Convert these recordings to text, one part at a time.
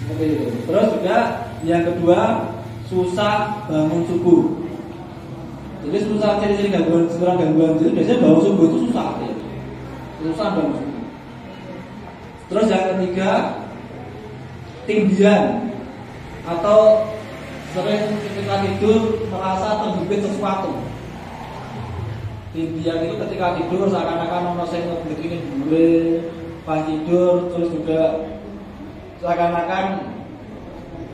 Seperti itu. Terus juga yang kedua, susah bangun subuh. Jadi susah ciri-ciri gangguan itu biasanya bangun subuh itu susah ya. Susah bangun subuh. Terus yang ketiga, tindihan atau sering ketika tidur merasa terhimpit sesuatu. Tindihan itu ketika tidur seakan-akan ono sing ngeblik ini gue pas tidur, terus juga seakan-akan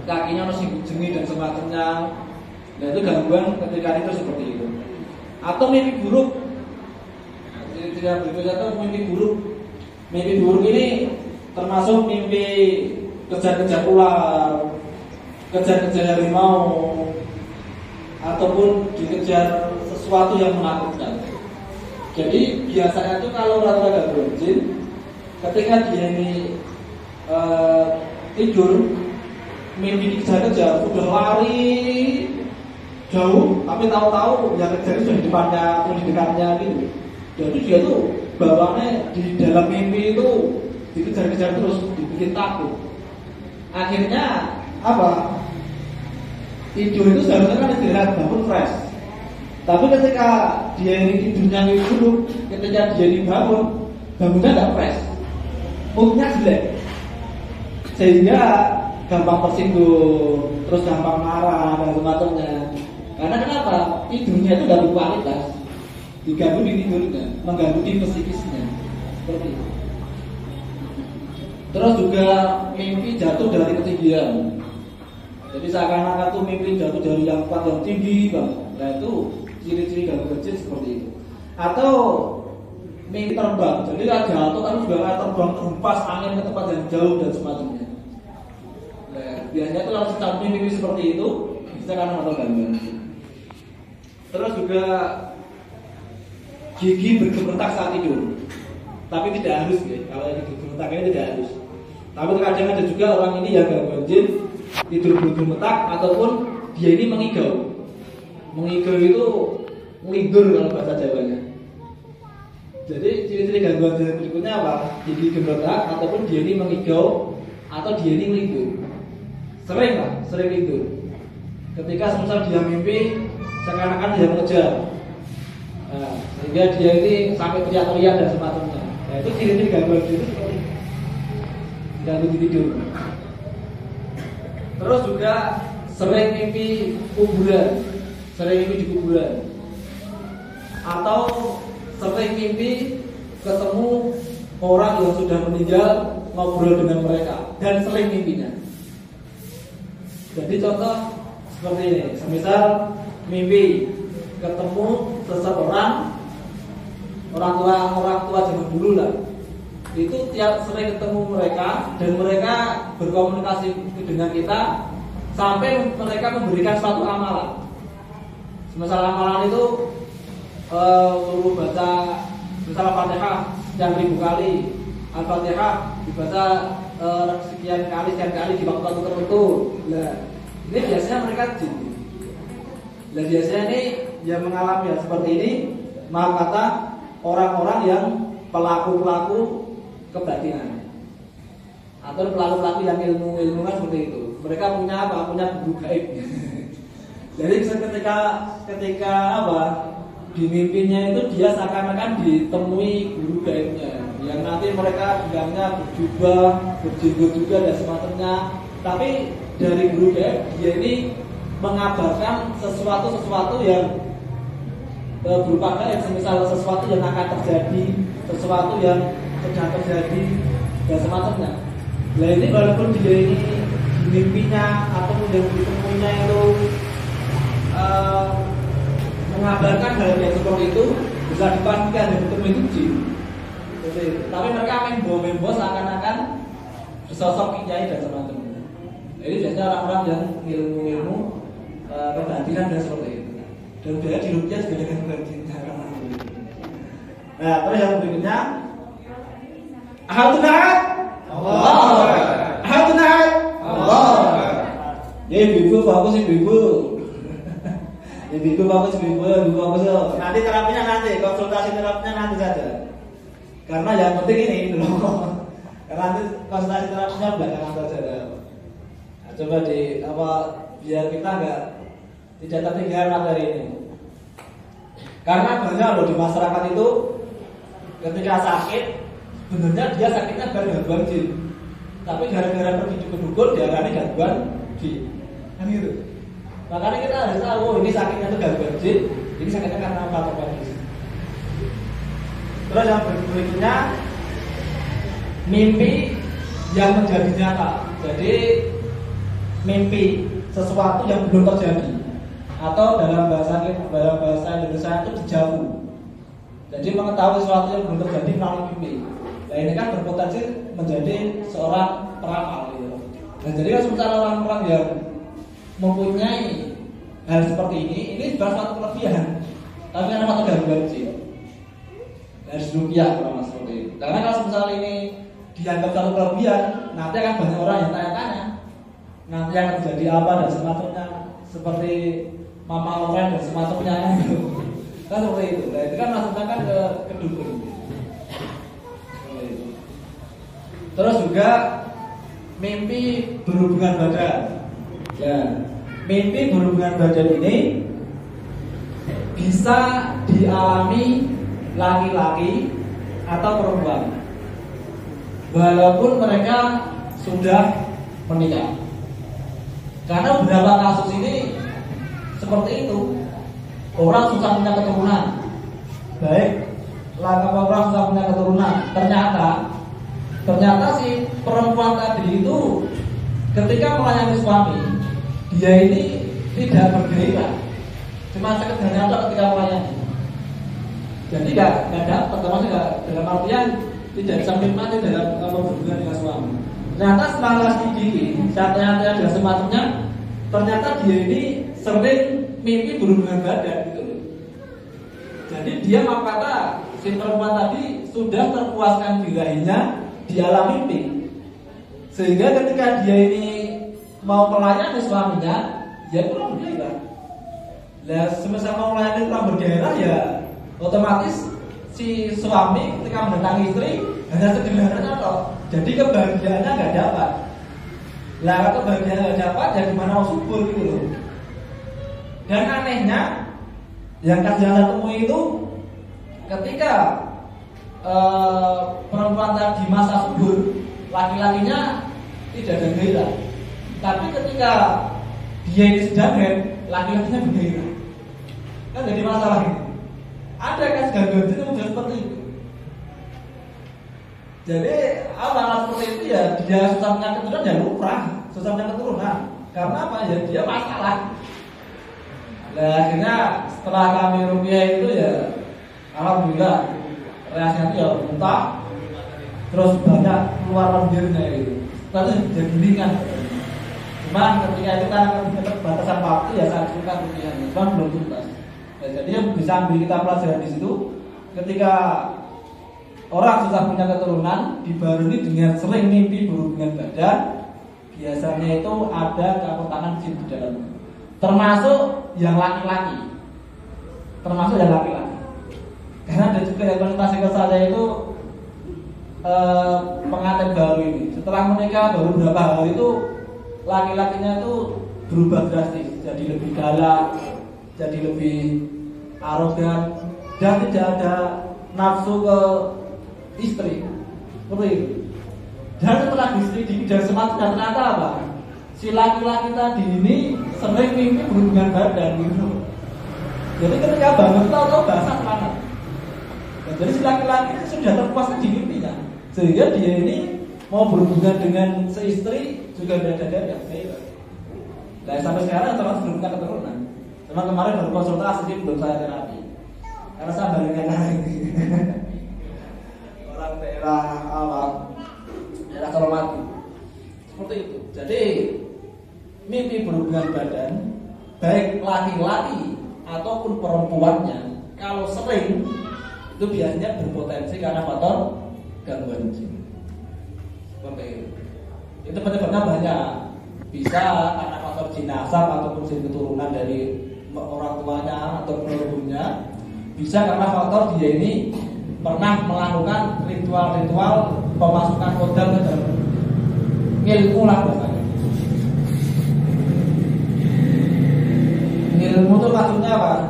kakinya ono sing jengi dan semacamnya. Nah itu gangguan ketika tidur seperti itu. Atau mimpi buruk. Tidak berikutnya itu mimpi buruk. Mimpi buruk ini termasuk mimpi kejar-kejar ular, kejar-kejar harimau, ataupun dikejar sesuatu yang menakutkan. Jadi biasanya itu kalau rata-rata gangguan jin, ketika dia ini tidur, mimpi dikejar-kejar, sudah lari jauh, tapi tahu-tahu yang kejar itu di depannya atau di dekatnya gitu. Jadi dia tuh bawaannya di dalam mimpi itu dikejar-kejar terus, dibikin takut. Akhirnya apa? Tidur itu seharusnya kan istirahat, bangun fresh. Tapi ketika dia ini tidurnya buruk, ketika dia ini bangunnya nggak fresh, moodnya jelek, sehingga gampang tersinggung, terus gampang marah dan semacamnya. Karena kenapa? Tidurnya itu nggak berkualitas, diganggu di tidurnya, mengganggu di psikisnya, seperti itu. Terus juga mimpi jatuh dari ketinggian. Jadi seakan-akan tuh mimpi jatuh dari yang kuat yang tinggi banget. Nah itu ciri-ciri gangguan jin seperti itu. Atau mimpi terbang. Jadi jatuh tapi juga terbang terhempas angin ke tempat yang jauh dan semacamnya. Nah biasanya itu kalau sedang mimpi seperti itu bisa karena ada gangguan jin. Terus juga gigi bergemetar saat tidur. Tapi tidak halus ya. Kalau yang bergemetar ini tidak halus. Tapi terkadang ada juga orang ini yang gangguan jin tidur bergemetar ataupun dia ini mengigau. Mengigau itu ngelidur kalau bahasa Jawanya. Jadi ciri-ciri gangguan jin berikutnya apa? Gigi gemetar ataupun dia ini mengigau atau dia ini ngelidur. Sering tidur. Ketika semisal dia mimpi seakan-akan dia mengejar. Nah, sehingga dia ini sampai teriak-teriak dan semacamnya. Nah, itu ciri-ciri gangguan jin itu seperti gangguan tidur. Terus juga sering mimpi kuburan, sering mimpi di kuburan, atau sering mimpi ketemu orang yang sudah meninggal ngobrol dengan mereka dan sering mimpinya. Jadi contoh seperti ini, semisal mimpi ketemu seseorang orang tua zaman dulu lah, itu tiap sering ketemu mereka dan mereka berkomunikasi dengan kita sampai mereka memberikan suatu amalan. Semisal amalan itu suruh baca misal Al-Fatihah yang 1000 kali, Al-Fatihah dibaca sekian kali di waktu tertentu. Nah, ini biasanya mereka jin. Nah, biasanya ini yang mengalami ya seperti ini, maaf kata orang-orang yang pelaku kebatinan atau pelaku yang ilmu-ilmuwan seperti itu. Mereka punya apa? Punya guru gaib. Jadi ketika apa? Di mimpinya itu dia seakan-akan ditemui guru gaibnya yang nanti mereka bilangnya berjubah, berjenggot juga dan semacamnya. Tapi dari guru gaib dia ini mengabarkan sesuatu yang berupa gaib, semisal sesuatu yang akan terjadi, sesuatu yang sedang terjadi dan semacamnya. Nah ini walaupun dia ini di mimpinya ataupun yang ditemuinya itu mengabarkan hal yang seperti itu, bisa dipastikan yang ketemu itu jin. Tapi mereka main membawa seakan-akan sosok kiai dan semacamnya. Jadi biasanya orang-orang yang ilmu kebatinan dan seperti itu. Dan dia dirukyah juga dengan berjinta. Nah terus yang berikutnya, Ahadunahad Allah. Ahadunahad Allah. Ini ibu bagus ibu. Ibu bagus ibu bagus. Nanti terapinya nanti, konsultasi terapinya nanti saja. Karena yang penting ini dulu. Karena nanti konsultasi terapinya belakangan saja. coba di apa biar kita tidak tertinggal materi ini. Karena banyak loh di masyarakat itu ketika sakit, sebenarnya dia sakitnya gangguan jin, tapi gara-gara pergi ke dukun diarani gangguan jin, kan gitu. Makanya kita harus tahu, oh, ini sakitnya itu gangguan jin, ini sakitnya karena apa medis. Terus yang berikutnya, mimpi yang menjadi nyata. Jadi mimpi sesuatu yang belum terjadi, atau dalam bahasa Indonesia itu dejavu. Jadi mengetahui sesuatu yang belum terjadi melalui mimpi. Nah ini kan berpotensi menjadi seorang peramal gitu. Nah jadi kan sementara orang-orang yang mempunyai hal seperti ini bukan suatu kelebihan, tapi karena suatu gangguan jin. Harus rupiah kalau seperti itu. Karena kalau misalnya ini dianggap satu kelebihan, nanti akan banyak orang yang tanya-tanya. Nanti akan terjadi apa dan semacamnya, seperti Mama Loren dan semacamnya gitu. Kan seperti itu. Nah itu kan maksudnya kan ke dukun. Terus juga mimpi berhubungan badan. Ya, mimpi berhubungan badan ini bisa dialami laki-laki atau perempuan, walaupun mereka sudah menikah. Karena beberapa kasus ini seperti itu, orang susah punya keturunan, baik orang susah punya keturunan. Ternyata si perempuan tadi itu ketika melayani suami, dia ini tidak bergairah, cuma sekedar nyata ketika melayani. Jadi nggak dapat, termasuk dalam artian tidak bisa menikmati dalam hubungan dengan suami. Ternyata setelah sedikit, tanya dan semacamnya, ternyata dia ini sering mimpi berhubungan badan gitu. Jadi dia kata si perempuan tadi sudah terpuaskan birahinya di alam mimpi, sehingga ketika dia ini mau melayani suaminya, ya kurang bergairah. Lah semasa mau melayani kurang bergairah ya otomatis si suami ketika mendatangi istri hanya sederhana toh. Jadi kebahagiaannya nggak dapat. Lah kalau kebahagiaan nggak dapat ya gimana mau subur gitu loh. Dan anehnya yang saya temui itu ketika perempuan tadi masa subur, laki-lakinya tidak ada gairah. Tapi ketika dia ini sedang haid, laki-lakinya bergairah. Kan jadi masalah ini. Ada kan gangguan itu sudah seperti itu. Jadi hal-hal seperti itu ya dia susah punya keturunan ya lumrah, susah punya keturunan. Karena apa ya dia masalah. Nah akhirnya setelah kami rupiah itu ya alhamdulillah reaksinya itu ya muntah, terus banyak keluar lendirnya gitu. Lalu jadi ringan. Cuma ketika itu kan batasan waktu ya saya suka rupiahnya, cuma belum tuntas. Jadi yang bisa ambil kita pelajaran di situ, ketika orang susah punya keturunan dibarengi dengan sering mimpi berhubungan badan, biasanya itu ada campur tangan jin di dalamnya. Termasuk yang laki-laki. Karena ada juga yang konsultasi ke saya itu pengantin baru ini. Setelah menikah baru beberapa hari itu laki-lakinya itu berubah drastis, jadi lebih galak, jadi lebih arogan dan tidak ada nafsu ke istri seperti itu. Dan setelah diselidiki dan semacamnya ternyata apa? Si laki-laki tadi ini sering mimpi berhubungan badan gitu. Jadi ketika bangun tahu basah celana. Jadi si laki-laki ini sudah terpuaskan di mimpinya, sehingga dia ini mau berhubungan dengan seistri juga dada-dada. Nah sampai sekarang teman belum punya keturunan. Cuma kemarin baru konsultasi sih belum saya terapi. Karena saya barengan lagi. Orang daerah awal, daerah Solomati. Seperti itu. Jadi mimpi berhubungan badan, baik laki-laki ataupun perempuannya, kalau sering itu biasanya berpotensi karena faktor gangguan jin. Seperti itu. Itu penyebabnya banyak. Bisa karena faktor jin nasab ataupun jin keturunan dari orang tuanya atau leluhurnya. Bisa karena faktor dia ini pernah melakukan ritual-ritual pemasukan kodam ke dalam ilmu lah bahasanya.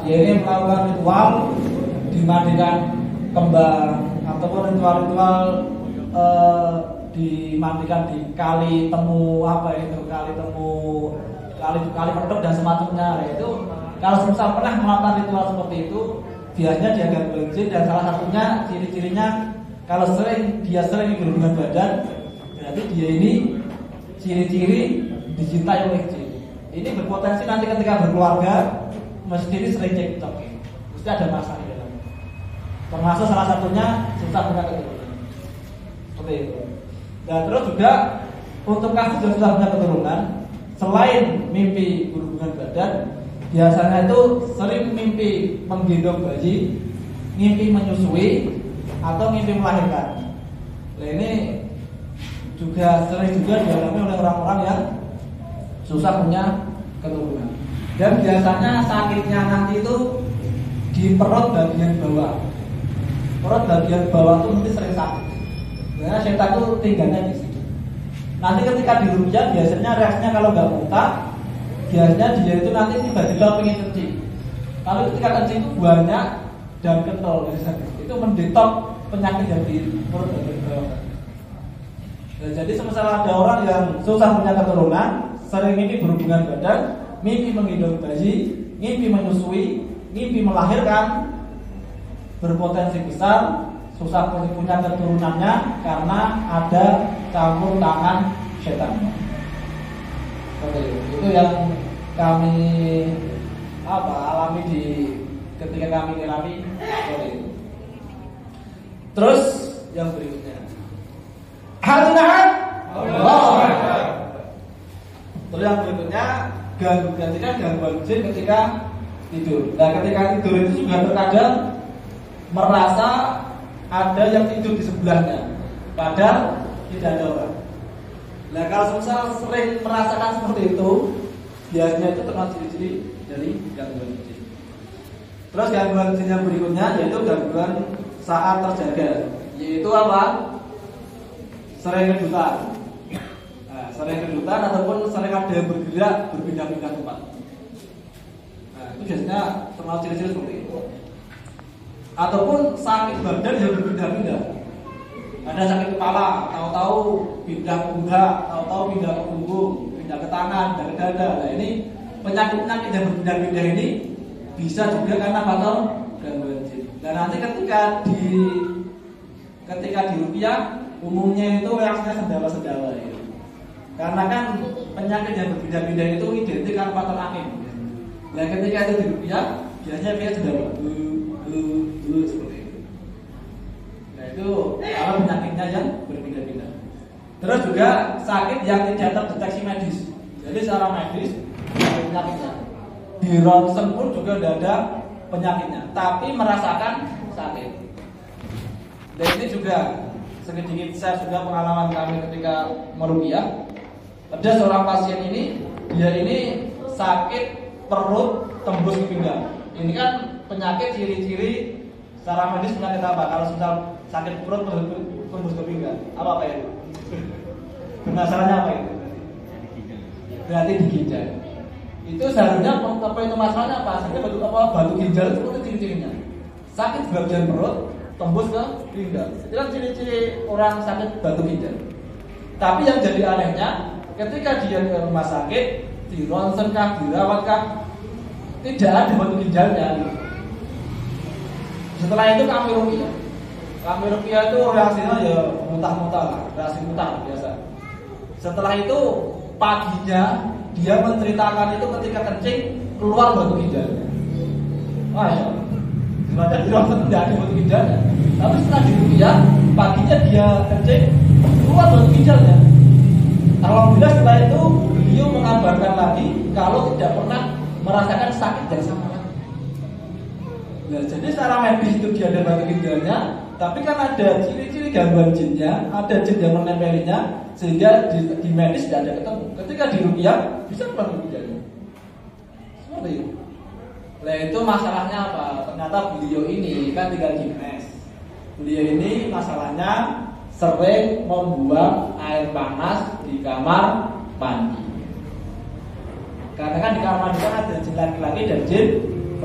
dia ini melakukan ritual dimandikan kembang ataupun ritual-ritual dimandikan di kali temu kali pedok dan semacamnya. Itu kalau misal pernah melakukan ritual seperti itu, biasanya dia gangguan jin, dan salah satunya ciri-cirinya kalau dia sering berhubungan badan, berarti dia ini ciri-ciri dicintai oleh jin. Ini berpotensi nanti ketika berkeluarga mesti sering cekcok, mesti ada masalah di dalamnya. Termasuk salah satunya susah punya keturunan. Seperti itu. Dan terus juga untuk kasus yang sudah punya keturunan, selain mimpi berhubungan badan, biasanya itu sering mimpi menggendong bayi, mimpi menyusui, atau mimpi melahirkan. Nah, ini juga sering juga dialami oleh orang-orang yang susah punya keturunan. Dan biasanya sakitnya nanti itu di perut bagian bawah. Perut bagian bawah itu mesti sering sakit. Karena setan itu tinggalnya di situ. Nanti ketika diruqyah biasanya reaksinya kalau nggak muntah, biasanya dia itu nanti tiba-tiba pengen kencing. Kalau ketika kencing itu banyak dan kental, itu mendetok penyakit yang di perut bagian bawah. Nah, jadi semisal ada orang yang susah punya keturunan, sering mimpi berhubungan badan, mimpi menggendong bayi, mimpi menyusui, mimpi melahirkan, berpotensi besar susah punya keturunannya karena ada campur tangan setan. Itu yang kami alami ketika kami ngelami seperti itu. Terus yang berikutnya, hadirin Allah. Terus yang berikutnya gangguan jin ketika tidur. Nah, ketika tidur itu juga terkadang merasa ada yang tidur di sebelahnya, padahal tidak ada orang. Nah, kalau misal sering merasakan seperti itu, biasanya itu terkena ciri-ciri dari gangguan jin. Terus gangguan jin yang berikutnya yaitu gangguan saat terjaga, yaitu apa? Sering kejutan. Nah, sering kejutan ataupun sering ada yang bergerak berpindah-pindah tempat. Nah, itu biasanya terkena ciri-ciri seperti itu. Ataupun sakit badan yang berpindah-pindah. Ada sakit kepala, tahu-tahu pindah ke pundak, tahu-tahu pindah ke punggung, pindah ke tangan, pindah ke dada. Nah, ini penyakit-penyakit yang berpindah-pindah ini bisa juga karena faktor gangguan jin. Dan nanti ketika di ruqyah umumnya itu reaksinya sendala-sendala ya. Karena kan penyakit yang berpindah-pindah itu identik dengan faktor angin. Nah, ketika itu di ruqyah biasanya dia sendala. Seperti itu. Nah, itu kalau penyakitnya yang berpindah-pindah. Terus juga sakit yang tidak terdeteksi medis. Jadi secara medis ada penyakitnya. Di ronsen pun juga tidak ada penyakitnya, tapi merasakan sakit. Dan ini juga sedikit saya sudah pengalaman kami ketika meruqyah. Ada seorang pasien ini, dia ini sakit perut tembus ke pinggang. Ini kan penyakit ciri-ciri secara medis penyakit apa? Kalau sudah sakit perut tembus ke pinggang, apa ya itu? Masalahnya apa itu? Berarti di ginjal. Itu seharusnya apa itu masalahnya apa? Sebenarnya batu ginjal itu ciri-cirinya. Sakit di bagian perut tembus ke pinggang. Itu kan ciri-ciri orang sakit batu ginjal. Tapi yang jadi anehnya, ketika dia ke rumah sakit, di ronsen kah, dirawat kah, tidak ada batu ginjalnya. Setelah itu kami ruqyah itu reaksinya ya muntah-muntah lah, reaksi muntah biasa. Setelah itu paginya dia menceritakan itu ketika kencing keluar batu ginjalnya. Masya Allah. Sebenarnya di ronsen tidak ada batu ginjalnya, tapi setelah di ruqyah paginya dia kencing keluar batu ginjalnya. Alhamdulillah setelah itu beliau mengabarkan lagi kalau tidak pernah merasakan sakit yang sama lagi. Nah, jadi secara medis itu dia ada batu ginjalnya, tapi kan ada ciri-ciri gangguan jinnya, ada jin yang menempelinya, sehingga di medis tidak ada ketemu. Ketika di ruqyah bisa keluar batu ginjalnya. Seperti itu. Nah, itu masalahnya apa? Ternyata beliau ini kan tinggal di mes. Beliau ini masalahnya sering membuang air panas di kamar mandi. Karena kan di kamar mandi kan ada jin laki-laki dan jin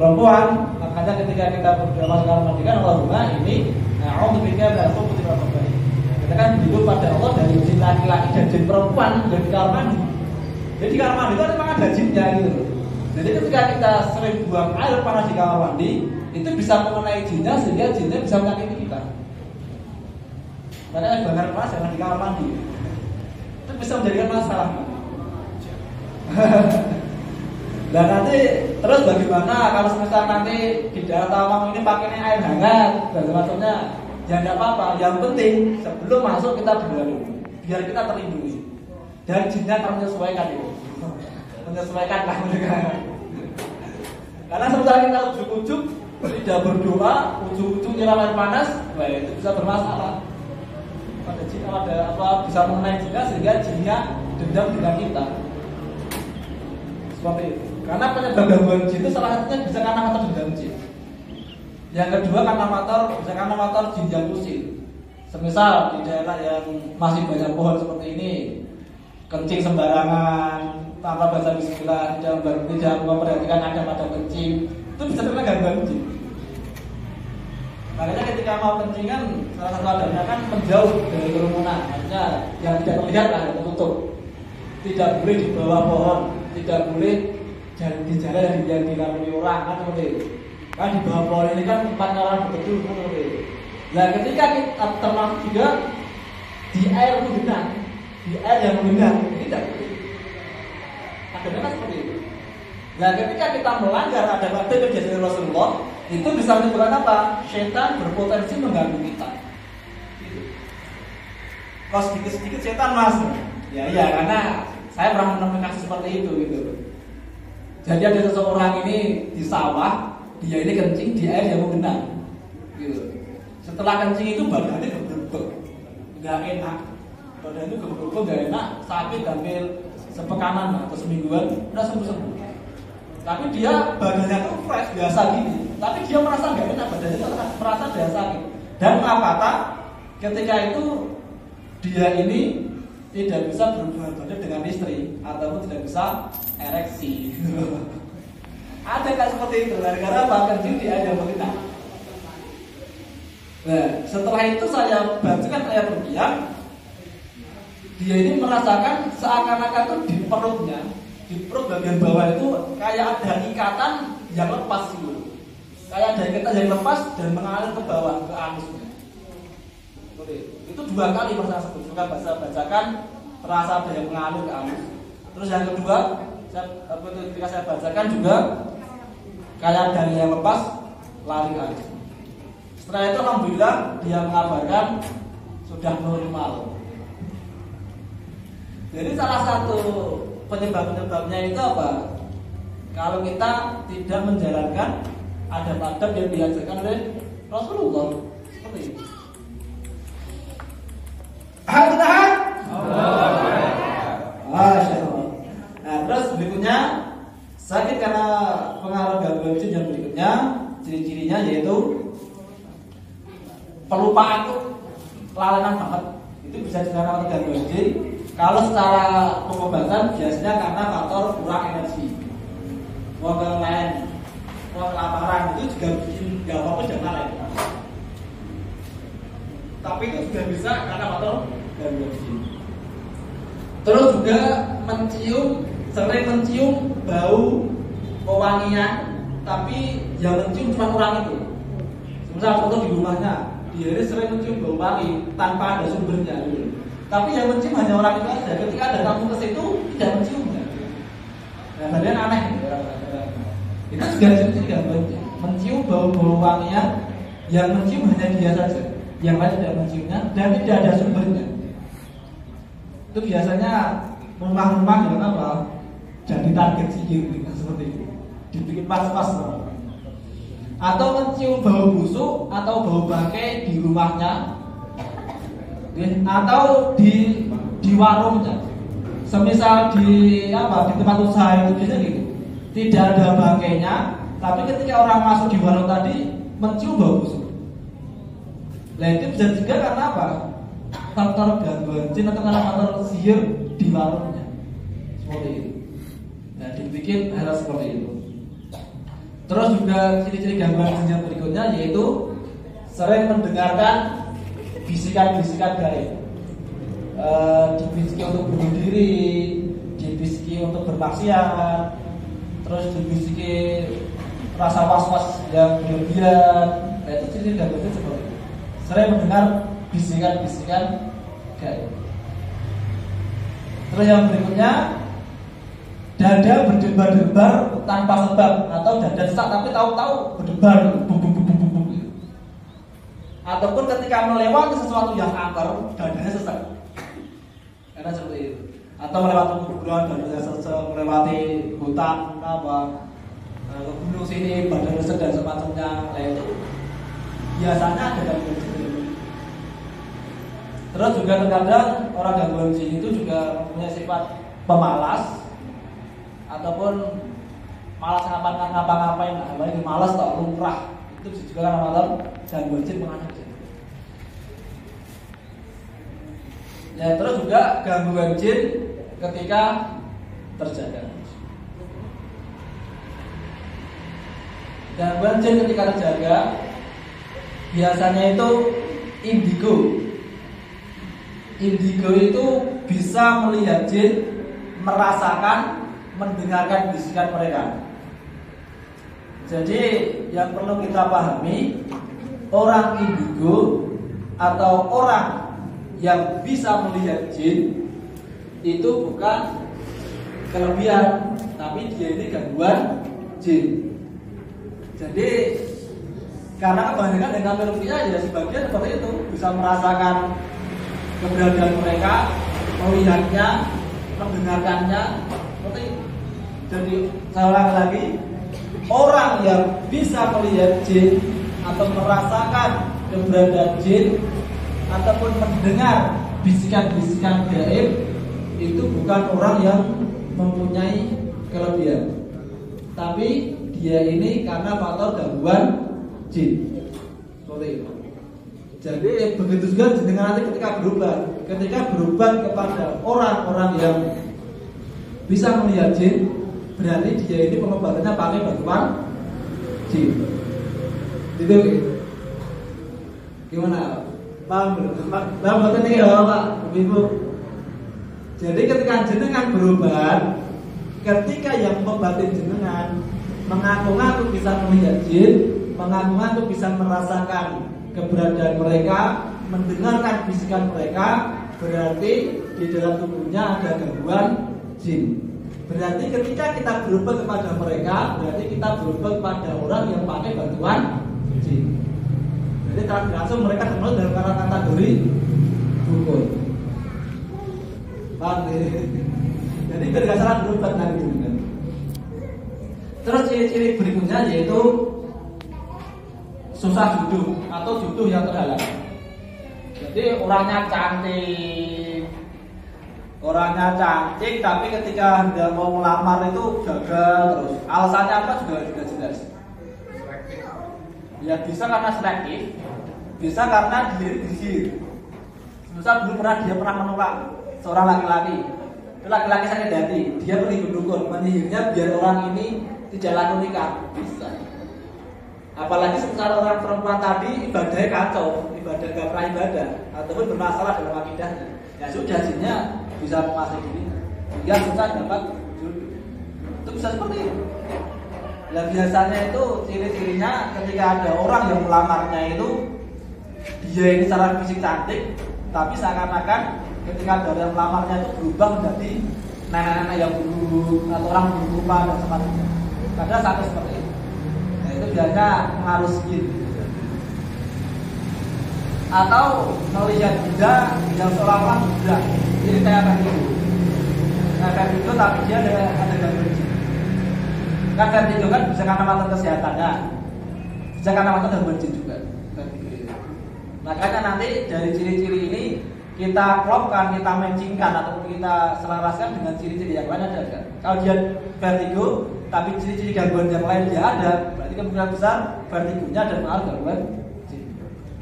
perempuan, makanya ketika kita berdoa masuk kamar mandi kan Allahumma ini a'udzubika min al-khubuthi wal khaba'ith. Kita kan hidup pada Allah dari jin laki-laki dan jin perempuan dari kamar mandi. Jadi kamar mandi itu memang ada jinnya gitu. Jadi ketika kita sering buang air panas di kamar mandi, itu bisa mengenai jinnya sehingga jinnya bisa menyakiti kita. Makanya bakar panas jangan di kamar mandi. Itu bisa menjadikan masalah. Dan nanti terus bagaimana kalau semisal nanti di dalam tamu ini pakainya air hangat dan semacamnya, ya nggak apa-apa. Yang penting sebelum masuk kita berdoa dulu, biar kita terlindungi. Dan jinnya akan menyesuaikan itu, menyesuaikan lah mereka. Karena semisal kita ujuk-ujuk tidak berdoa, ujuk-ujuk nyiram air panas, wah itu bisa bermasalah. Pada jin ada apa bisa mengenai jinnya sehingga jinnya dendam dengan kita. Seperti itu. Karena penyebab gangguan jin itu salah satunya bisa karena faktor dendam jin. Yang kedua karena faktor jin yang kusir. Semisal di daerah yang masih banyak pohon seperti ini, kencing sembarangan, tanpa baca bismillah, tidak memperhatikan ada kencing, itu bisa terkena gangguan jin. Makanya ketika mau kencingan, salah satu adabnya kan menjauh dari kerumunan, artinya yang tidak terlihat lah, yang tertutup. Tidak boleh di bawah pohon, tidak boleh di jalan yang dilalui orang kan seperti itu. Kan di bawah pohon ini kan tempatnya orang betul seperti itu. Nah ketika kita termasuk juga di air menggenang, di air yang menggenang ini tidak boleh. Adabnya kan seperti itu. Nah ketika kita melanggar adab kebiasaan Rasulullah, itu bisa menyebabkan apa? Setan berpotensi mengganggu kita. Gitu. Kalau sedikit-sedikit setan masuk. Ya karena saya pernah menemukan kasus seperti itu gitu. Jadi ada seseorang ini di sawah, dia ini kencing di air yang menggenang. Gitu. Setelah kencing itu badannya geblek, nggak enak. Badannya geblek, nggak enak, sakit hampir sepekanan atau semingguan, udah sembuh. Tapi dia badannya tuh fresh biasa gini. Tapi dia merasa nggak enak, badannya merasa biasa sakit. Dan apa ketika itu dia ini tidak bisa berhubungan badan dengan istri ataupun tidak bisa ereksi. Ada kan seperti itu gara-gara bahkan di air yang menggenang. Nah, setelah itu saya bacakan ayat ruqyah. Dia ini merasakan seakan-akan tuh di perutnya, di perut bagian bawah itu kayak ada ikatan yang lepas gitu. Kayak ada ikatan yang lepas dan mengalir ke bawah ke anusnya. Itu 2 kali pernah saya sebutkan bacakan terasa ada yang mengalir ke anus. Terus yang kedua, ketika saya bacakan juga kayak ada yang lepas lari ke anus. Setelah itu alhamdulillah dia mengabarkan sudah normal. Jadi salah satu penyebabnya itu apa? Kalau kita tidak menjalankan adab-adab yang diajarkan oleh Rasulullah seperti itu. Tahan. Masya Allah. Nah terus berikutnya sakit karena pengaruh gangguan jin yang berikutnya, ciri-cirinya yaitu pelupaan tuh kelalenan banget. Itu bisa dikatakan gangguan jin. Kalau secara pengobatan biasanya karena faktor kurang energi, kelelahan, kelaparan itu juga bikin gak fokus dan lalai. Tapi itu juga bisa karena faktor gangguan jin. Terus juga sering mencium bau pewangian, tapi yang mencium cuma orang itu. Misal contoh di rumahnya, dia ini sering mencium bau wangi tanpa ada sumbernya gitu. Tapi yang mencium hanya orang itu saja. Ketika ada tamu ke situ tidak menciumnya. Nah, kalian aneh gitu orang-orang. Itu juga ciri-ciri gangguan jin. Mencium bau wangian, yang mencium hanya dia saja, yang lain tidak menciumnya dan tidak ada sumbernya. Itu biasanya rumah-rumah yang apa? Jadi target sihir seperti itu. Dibikin pas-pas. Atau mencium bau busuk atau bau bangkai di rumahnya, atau di warungnya. Semisal di tempat usaha itu biasanya gitu. Tidak ada bangkainya, tapi ketika orang masuk di warung tadi mencium bau busuk. Nah itu bisa juga karena apa? Faktor gangguan jin atau karena faktor sihir di warungnya. Seperti itu. Nah dibikin hal seperti itu. Terus juga ciri-ciri gangguan jin yang berikutnya yaitu sering mendengarkan bisikan-bisikan gaib. Dibisiki untuk bunuh diri, dibisiki untuk bermaksiat, terus dibisiki rasa was-was yang berlebihan. Nah, itu ciri gangguan jin seperti itu. Sering mendengar bisikan-bisikan gaib. Terus yang berikutnya, dada berdebar-debar tanpa sebab, atau dada sesak tapi tahu-tahu berdebar, buk. Ataupun ketika melewati sesuatu yang angker, dadanya sesak. Karena seperti itu. Atau melewati kuburan, dadanya sesak, melewati hutan, ke gunung sini, badan sesak dan semacamnya. Nah, itu biasanya ada gangguan jin. Terus juga terkadang orang gangguan jin itu juga mempunyai sifat pemalas ataupun malas ngapa-ngapain, apalagi malas atau lumrah. Itu bisa juga karena faktor gangguan jin mengancam jin. Ya, terus juga gangguan jin ketika terjaga. Gangguan jin ketika terjaga biasanya itu indigo. Indigo itu bisa melihat jin, merasakan, mendengarkan bisikan mereka. Jadi yang perlu kita pahami, orang indigo atau orang yang bisa melihat jin itu bukan kelebihan, tapi dia ini gangguan jin. Jadi karena kebanyakan dengan manusia ya sebagian seperti itu, bisa merasakan keberadaan mereka, melihatnya, mendengarkannya, seperti itu. Jadi saya ulang lagi, orang yang bisa melihat jin atau merasakan keberadaan jin ataupun mendengar bisikan-bisikan gaib itu bukan orang yang mempunyai kelebihan, tapi dia ini karena faktor gangguan jin. Seperti itu. Jadi begitu juga dengan nanti ketika berubah kepada orang-orang yang bisa melihat jin, berarti dia ini pengobatannya pakai bantuan jin. Itu gimana? Paham betul ini ya Pak, Ibu. Jadi ketika jenengan berubah, ketika yang membatin jenengan mengaku-ngaku bisa melihat jin, mengaku-ngaku bisa merasakan keberadaan mereka, mendengarkan bisikan mereka, berarti di dalam tubuhnya ada gangguan jin. Berarti ketika kita berubah kepada mereka, berarti kita berubah kepada orang yang pakai bantuan jin. Jadi langsung mereka termasuk dalam kategori dukun. Paham? Jadi tidak salah berubah lagi. Terus ciri-ciri berikutnya yaitu susah duduk atau duduk yang terhalang. Jadi orangnya cantik, tapi ketika dia mau melamar itu gagal terus. Alasannya apa juga jelas. Ya bisa karena selektif, bisa karena diri. Misal dulu dia pernah menolak seorang laki-laki. Laki-laki sakit hati, dia pergi berdukun, menyihirnya biar orang ini tidak laku nikah. Bisa. Apalagi sementara orang perempuan tadi ibadahnya kacau, ibadah gak pernah ibadah ataupun bermasalah dalam akidahnya. Ya sudah, jinnya bisa menguasai diri. Dia susah dapat jodoh. Itu bisa seperti itu. Nah, biasanya itu ciri-cirinya ketika ada orang yang melamarnya itu dia ini secara fisik cantik, tapi seakan-akan ketika ada orang yang melamarnya itu berubah menjadi nenek-nenek yang buruk atau orang berupa dan semacamnya. Kadang sampai seperti itu. Nah, itu biasanya pengaruh skin. Atau melihat Buddha yang seolah-olah Buddha. Jadi kayak vertigo. Nah, vertigo tapi dia ada gangguan jin. Kan vertigo kan bisa karena masalah kesehatannya, bisa karena masalah gangguan jin juga. Makanya nanti dari ciri-ciri ini kita klopkan, kita matchingkan atau kita selaraskan dengan ciri-ciri yang lain ada kan? Kalau dia vertigo tapi ciri-ciri gangguan yang lain dia ada, berarti kemungkinan besar vertigonya ada pengaruh gangguan jin.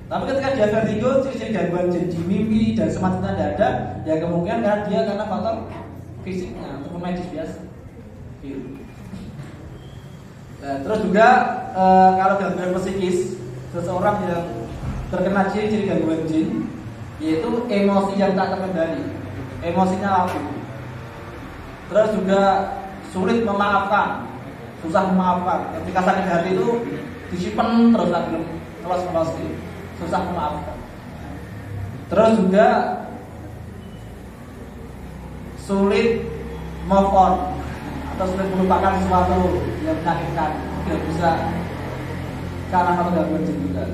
Tapi ketika dia vertigo, ciri-ciri gangguan jin di mimpi dan semacamnya tidak ada, ya kemungkinan karena dia karena faktor fisiknya ataupun medis biasa. Nah, terus juga kalau gangguan psikis, seseorang yang terkena ciri-ciri gangguan jin, yaitu emosi yang tak terkendali, emosinya labil. Terus juga sulit memaafkan, susah memaafkan. Ketika sakit hati itu disimpan terus lagi, kelas susah memaafkan. Terus juga sulit move on atau sulit melupakan sesuatu yang menyakitkan, tidak bisa karena satu gangguan jin juga.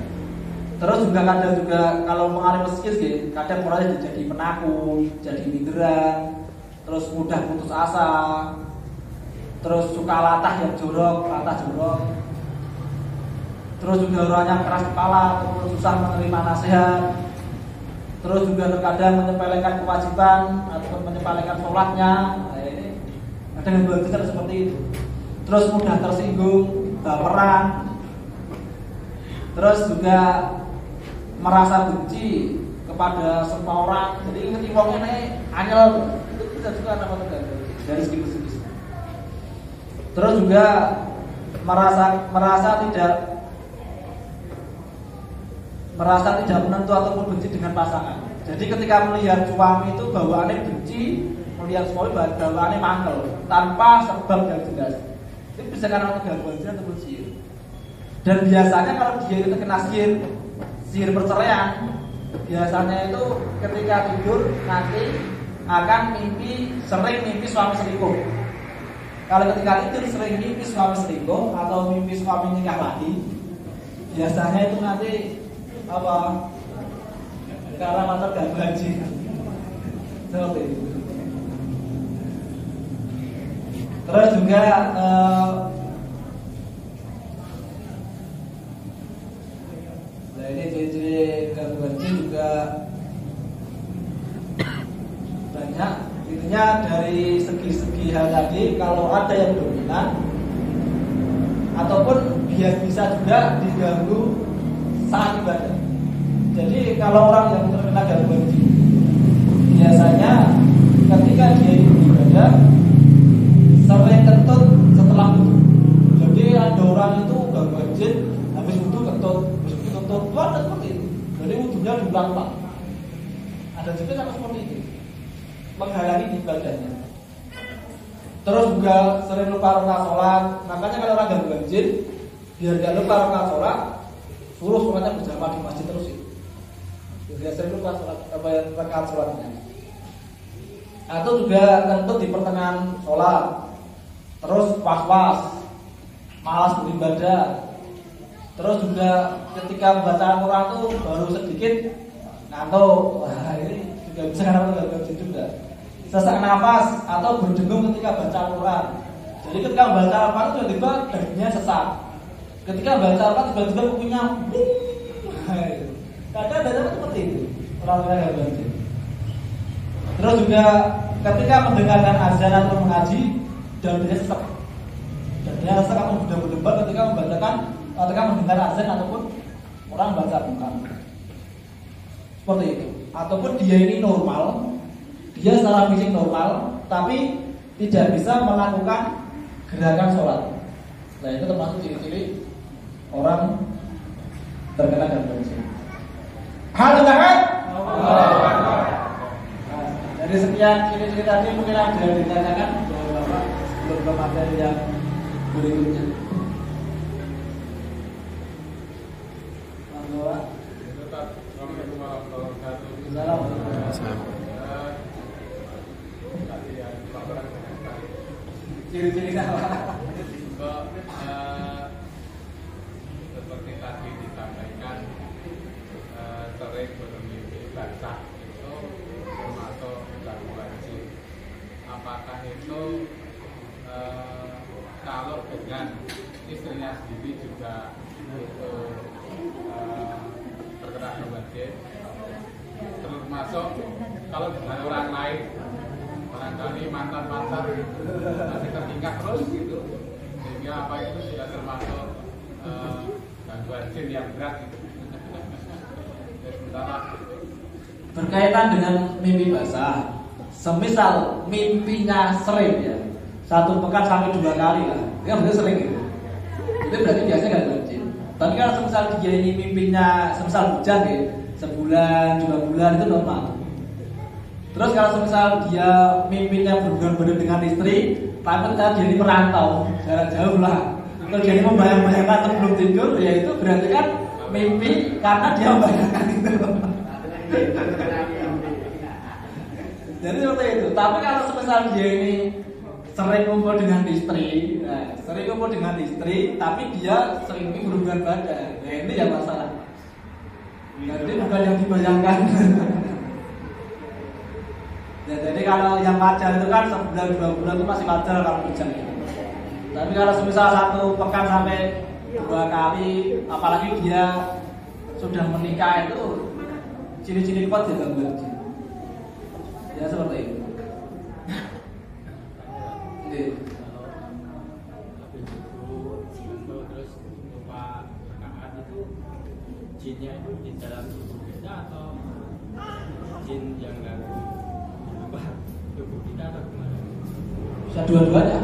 Terus juga kadang juga kalau mengalami psikis gitu, kadang orangnya jadi penakut, jadi minderan, terus mudah putus asa, terus suka latah yang jorok, terus juga orangnya keras kepala, terus susah menerima nasihat, terus juga terkadang menyepelekan kewajiban atau menyepelekan sholatnya. Ada gangguan jin seperti itu. Terus mudah tersinggung, baperan, terus juga merasa benci kepada semua orang. Jadi ingat wong ini anyel, itu bisa juga nama terganggu dari segi psikis. Terus juga merasa tidak menentu ataupun benci dengan pasangan. Jadi ketika melihat suami itu bawaannya benci, melihat suami bawaannya mangkel tanpa sebab yang jelas. Itu bisa karena gangguan jin ataupun sihir. Dan biasanya kalau dia itu kena sihir perceraian, biasanya itu ketika tidur nanti akan sering mimpi suami selingkuh. Kalau ketika tidur sering mimpi suami selingkuh atau mimpi suami nikah lagi, biasanya itu nanti apa? Karena mata gangguan jin. Seperti itu. Terus juga ini ciri-ciri gangguan jin juga banyak. Intinya dari segi-segi hal tadi, kalau ada yang dominan ataupun bisa juga diganggu saat ibadah. Jadi kalau orang yang terkena gangguan jin, biasanya ketika dia beribadah sering kentut setelah wudhu. Jadi ada orang itu gangguan jin habis wudhu kentut, ada seperti itu. Jadi wudhunya diulang-ulang. Ada juga sama seperti itu, menghalangi ibadahnya. Terus juga sering lupa rakaat sholat. Makanya kalau orang gangguan jin, biar gak lupa rakaat sholat, suruh sholatnya berjamaah di masjid terus itu. Biar sering lupa rakaat sholatnya. Atau juga kentut di pertengahan sholat, terus was-was, malas beribadah. Terus juga ketika membaca Al-Quran itu baru sedikit ngantuk. Wah, ini juga bisa karena gangguan jin juga. Sesak nafas atau berdengung ketika baca Al-Quran. Jadi ketika membaca Al-Quran itu tiba-tiba dagingnya sesak. Ketika membaca Al-Quran tiba-tiba kukunya kadang ada seperti itu orang-orang gangguan jin. Terus juga ketika mendengarkan azan atau mengaji dadanya sesak. Dadanya sesak atau mudah berdebar ketika mendengar azan ataupun orang baca Al-Quran. Seperti itu. Ataupun dia ini normal, dia secara fisik normal, tapi tidak bisa melakukan gerakan sholat. Nah, itu termasuk ciri-ciri orang terkena gangguan jin. Hal kan? Dari sekian ciri-ciri tadi mungkin ada yang ditanyakan Bapak sebelum ke materi yang berikutnya. Ciri-ciri apa? Seperti tadi disampaikan, sering bermimpi basah itu termasuk gangguan jin. Apakah itu kalau dengan istrinya sendiri juga itu terkena gangguan jin? Termasuk kalau dengan orang lain, barangkali mantan-mantan masih tertinggal terus gitu, sehingga apa itu sudah termasuk gangguan jin yang berat gitu. Berkaitan dengan mimpi basah, semisal mimpinya sering ya, 1 pekan sampai 2 kali lah, ya benar sering gitu. itu berarti biasanya gangguan jin. Tapi kalau semisal dia ini mimpinya semisal hujan ya, sebulan 2 bulan itu normal. Terus kalau semisal dia mimpinya berhubungan dengan istri, tapi dia ini merantau jarak jauh lah. Kalau dia ini membayang-bayangkan atau belum tidur, ya itu berarti kan mimpi karena dia membayangkan itu. Jadi seperti itu. Tapi kalau semisal dia ini sering kumpul dengan istri, tapi dia sering berhubungan badan, nah ini yang masalah. Jadi bukan yang dibayangkan. Ya, jadi kalau yang wajar itu kan sebulan 2 bulan itu masih wajar kalau hujan. Tapi kalau semisal 1 pekan sampai 2 kali, apalagi dia sudah menikah itu ciri-ciri kuat ya gangguan jin. Ya seperti itu. Terus lupa rakaat itu jinnya itu di dalam tubuh kita atau jin yang ganggu lupa tubuh kita atau gimana? Bisa dua-duanya.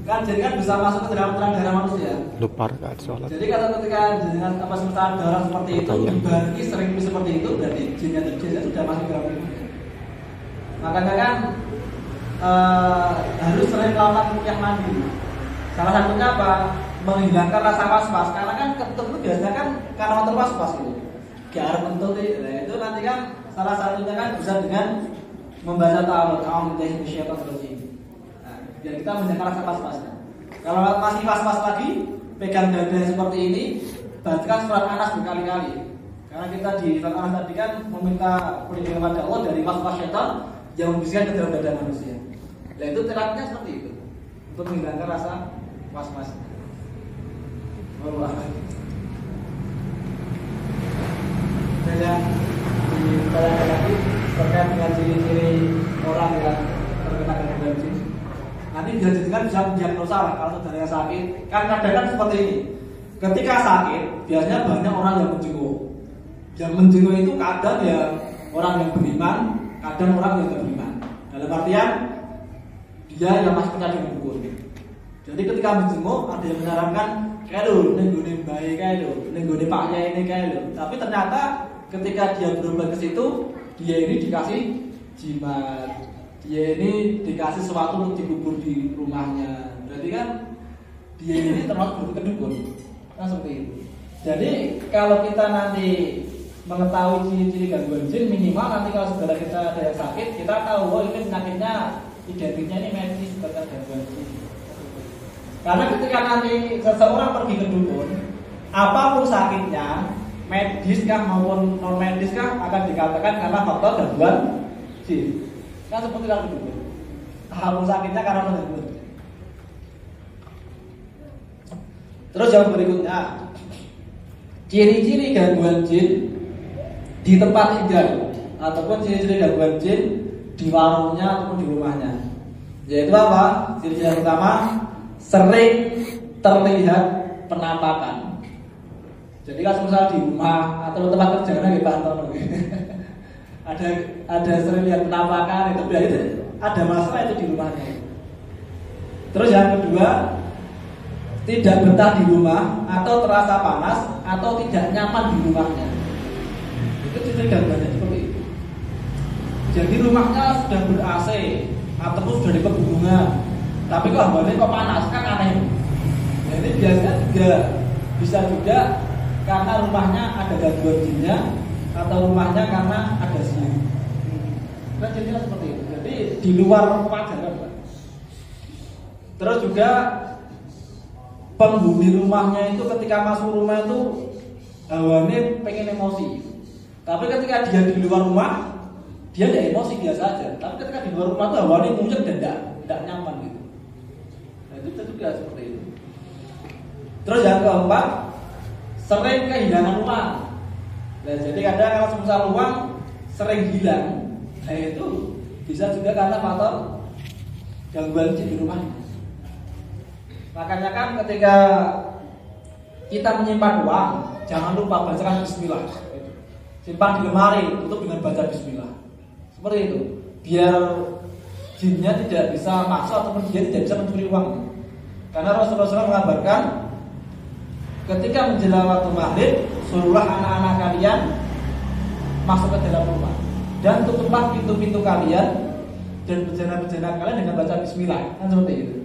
Kan jin kan bisa masuk ke dalam terang darah manusia. Lupa rakaat sholat. Jadi kalau ketika dengan apa semisal darah seperti itu, dibarengi sering seperti itu, berarti jinnya sudah masuk ke dalam tubuh. Makanya kan harus sering melakukan ruqyah mandi. Salah satunya apa? Menghilangkan rasa was-was. Karena kan kentut itu biasanya kan karena motor was-was itu. Gaar kentut itu nanti kan salah satunya kan bisa dengan membaca ta'awudz bisyaitonir rajim. Nah, biar kita menjaga rasa was-was. Kalau masih was-was lagi, pegang dada seperti ini, bacakan surat Anas berkali-kali. Karena kita di surat Anas tadi kan meminta perlindungan kepada Allah dari was-was syaitan yang membisikkan ke dalam dada manusia. Nah itu terapinya seperti itu untuk menghilangkan rasa was-was. Allah. Dan yang ditanyakan lagi terkait dengan ciri-ciri orang yang terkena gangguan jin. Nanti dijadikan bisa mendiagnosa lah kalau saudaranya sakit. Kan kadang-kadang seperti ini. Ketika sakit, biasanya banyak orang yang menjenguk. Yang menjenguk itu kadang ya orang yang beriman, kadang orang yang tidak beriman. Dalam artian dia yang masih percaya dengan dukun. Jadi ketika menjenguk ada yang menyarankan kayak lo, nenggone bayi kayak lo, nenggone paknya ini kayak lo. Tapi ternyata ketika dia berobat ke situ, dia ini dikasih jimat, dia ini dikasih sesuatu untuk dikubur di rumahnya. Berarti kan dia ini termasuk kedukun. Kan seperti itu. Jadi kalau kita nanti mengetahui ciri-ciri gangguan jin, minimal nanti kalau saudara kita ada yang sakit, kita tahu oh ini penyakitnya identiknya ini medis sebagai gangguan jin. Karena ketika nanti seseorang pergi ke dukun, apapun sakitnya, medis kah maupun non medis kah akan dikatakan karena faktor gangguan jin. Kan seperti kalau dukun, apapun sakitnya karena gangguan. Terus yang berikutnya, ciri-ciri gangguan jin di tempat tinggal ataupun ciri-ciri gangguan jin di warungnya ataupun di rumahnya. Yaitu apa? Ciri-ciri yang pertama, sering terlihat penampakan. Jadi kalau misalnya di rumah atau tempat kerja kan di kantor ada sering lihat penampakan, itu berarti ada masalah itu di rumahnya. Terus yang kedua, tidak betah di rumah atau terasa panas atau tidak nyaman di rumahnya. Itu ciri gangguannya seperti itu. Jadi rumahnya sudah ber-AC ataupun sudah di pegunungan, tapi kok hawanya kok panas, kan aneh. Jadi biasanya juga bisa juga karena rumahnya ada gangguan jinnya atau rumahnya karena ada siang. Kan jadinya seperti itu. Jadi di luar kewajaran. Terus juga penghuni rumahnya itu ketika masuk rumah itu hawanya pengen emosi. Tapi ketika dia di luar rumah, dia tidak emosi biasa aja. Tapi ketika di luar rumah itu hawanya muncul dan tidak nyaman gitu. Nah, itu juga seperti itu. Terus yang keempat, sering kehilangan uang. Nah, jadi kadang kalau semisal uang sering hilang, nah itu bisa juga karena faktor gangguan jin di rumahnya. Makanya kan ketika kita menyimpan uang, jangan lupa bacakan bismillah. Simpan di lemari, tutup dengan baca bismillah. Seperti itu. Biar jinnya tidak bisa masuk ataupun dia tidak bisa mencuri uang. Karena Rasulullah SAW mengabarkan ketika menjelang waktu maghrib, suruhlah anak-anak kalian masuk ke dalam rumah dan tutuplah pintu-pintu kalian dan bejana-bejana kalian dengan baca bismillah. Kan seperti itu.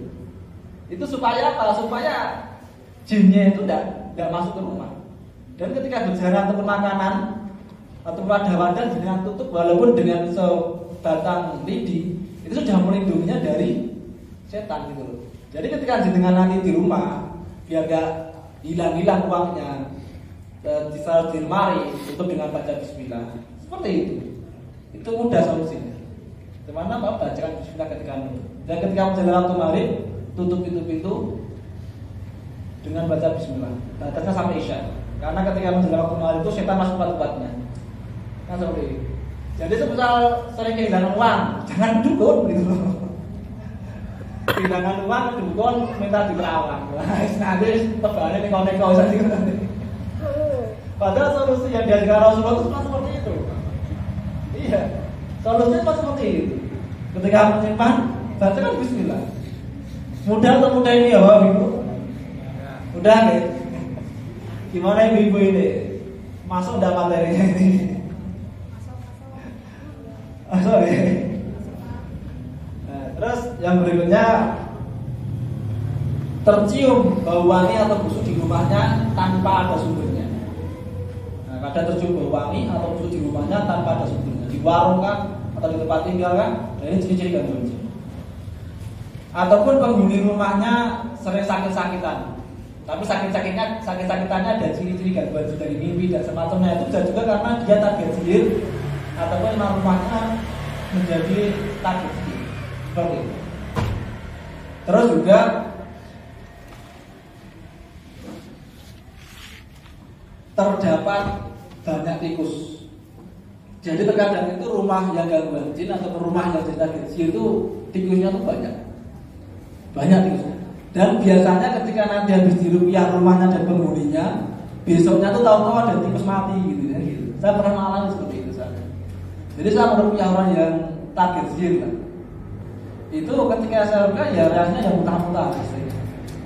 Itu supaya apa? Supaya jinnya itu tidak masuk ke rumah. Dan ketika bejana ataupun makanan atau wadah-wadah dengan tutup walaupun dengan sebatang lidi, itu sudah melindunginya dari setan gitu loh. Jadi ketika jenengan nanti di rumah biar gak hilang-hilang uangnya, ditaruh di lemari, tutup dengan baca bismillah. Seperti itu. Itu mudah solusinya. Dimana mau bacakan bismillah ketika menutup. Dan ketika menjelang waktu maghrib, tutup pintu-pintu dengan baca bismillah. Batasnya sampai isya. Karena ketika menjelang waktu maghrib itu setan masuk tempat-tempatnya. Nah seperti itu. Jadi semisal sering kehilangan uang, jangan dukun gitu loh. Kehilangan uang, dukun minta diterawang. Nanti tebalnya neko-neko saja. Padahal solusi yang diajarkan Rasulullah itu cuma seperti itu. Iya, solusinya cuma seperti itu. Ketika menyimpan, bacakan bismillah. Mudah atau mudah ini ya Bapak Ibu? Mudah nih. Gimana ibu-ibu ini? Masuk enggak materinya ini? Masuk ya. Nah, terus yang berikutnya, tercium bau wangi atau busuk di rumahnya tanpa ada sumbernya. Nah, kadang tercium bau wangi atau busuk di rumahnya tanpa ada sumbernya. Di warung kan atau di tempat tinggal kan? Nah, ini ciri-ciri gangguan jin. Ataupun penghuni rumahnya sering sakit-sakitan. Tapi sakit-sakitannya ada ciri-ciri gangguan jin dari mimpi dan semacamnya. Itu juga karena dia target sihir ataupun rumahnya menjadi target sihir. Seperti itu. Terus juga terdapat banyak tikus. Jadi terkadang itu rumah yang gangguan jin atau rumah yang jadi target sihir itu tikusnya tuh banyak tikusnya. Dan biasanya ketika nanti habis dirupiah rumahnya dan penghuninya, besoknya tuh tahu-tahu ada tikus mati gitu ya gitu. Saya pernah mengalami seperti itu saya. Jadi saya merupiah orang yang target sihir kan. Itu ketika saya rupiah ya rasanya yang muntah-muntah.